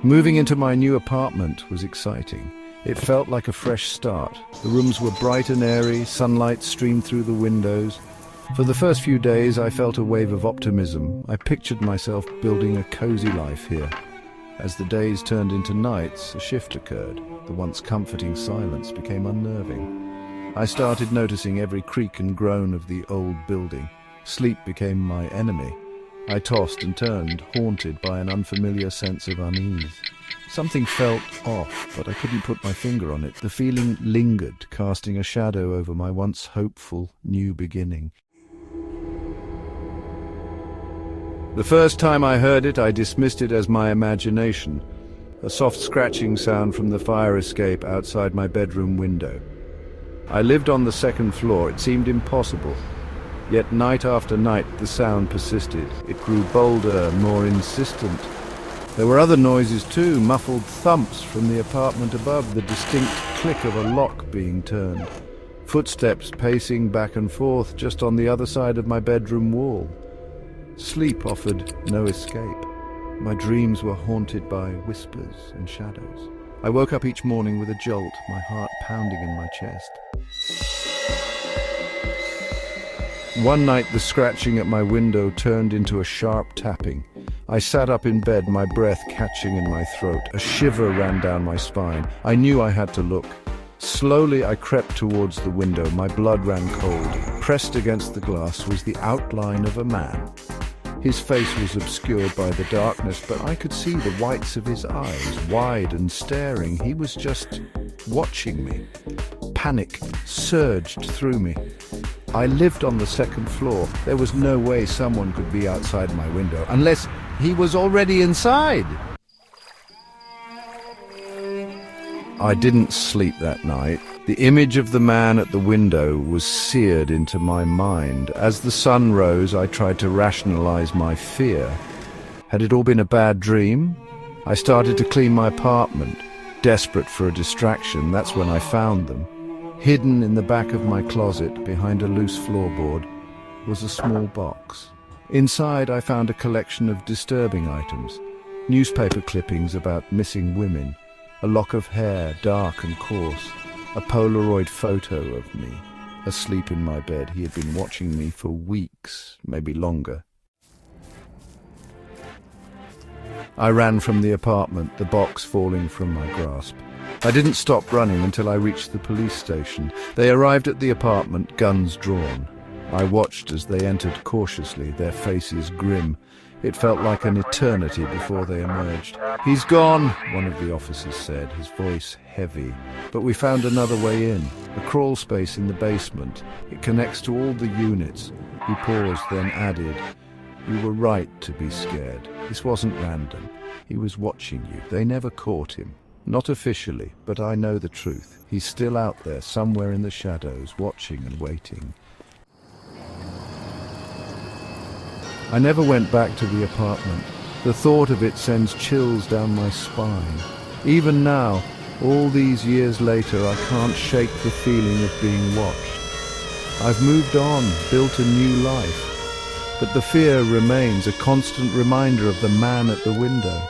Moving into my new apartment was exciting. It felt like a fresh start. The rooms were bright and airy, sunlight streamed through the windows. For the first few days, I felt a wave of optimism. I pictured myself building a cozy life here. As the days turned into nights, a shift occurred. The once comforting silence became unnerving. I started noticing every creak and groan of the old building. Sleep became my enemy. I tossed and turned, haunted by an unfamiliar sense of unease. Something felt off, but I couldn't put my finger on it. The feeling lingered, casting a shadow over my once hopeful new beginning. The first time I heard it, I dismissed it as my imagination. A soft scratching sound from the fire escape outside my bedroom window. I lived on the second floor. It seemed impossible. Yet night after night the sound persisted. It grew bolder, more insistent. There were other noises too, muffled thumps from the apartment above, the distinct click of a lock being turned. Footsteps pacing back and forth just on the other side of my bedroom wall. Sleep offered no escape. My dreams were haunted by whispers and shadows. I woke up each morning with a jolt, my heart pounding in my chest. One night the scratching at my window turned into a sharp tapping. I sat up in bed, my breath catching in my throat. A shiver ran down my spine. I knew I had to look. Slowly I crept towards the window. My blood ran cold. Pressed against the glass was the outline of a man. His face was obscured by the darkness, but I could see the whites of his eyes, wide and staring. He was just watching me. Panic surged through me. I lived on the second floor. There was no way someone could be outside my window, unless he was already inside. I didn't sleep that night. The image of the man at the window was seared into my mind. As the sun rose, I tried to rationalize my fear. Had it all been a bad dream? I started to clean my apartment, desperate for a distraction. That's when I found them. Hidden in the back of my closet, behind a loose floorboard, was a small box. Inside, I found a collection of disturbing items. Newspaper clippings about missing women, a lock of hair, dark and coarse, a Polaroid photo of me, asleep in my bed. He had been watching me for weeks, maybe longer. I ran from the apartment, the box falling from my grasp. I didn't stop running until I reached the police station. They arrived at the apartment, guns drawn. I watched as they entered cautiously, their faces grim. It felt like an eternity before they emerged. "He's gone," one of the officers said, his voice heavy. "But we found another way in, a crawl space in the basement. It connects to all the units." He paused, then added, "You were right to be scared. This wasn't random. He was watching you. They never caught him. Not officially, but I know the truth. He's still out there, somewhere in the shadows, watching and waiting." I never went back to the apartment. The thought of it sends chills down my spine. Even now, all these years later, I can't shake the feeling of being watched. I've moved on, built a new life, but the fear remains, a constant reminder of the man at the window.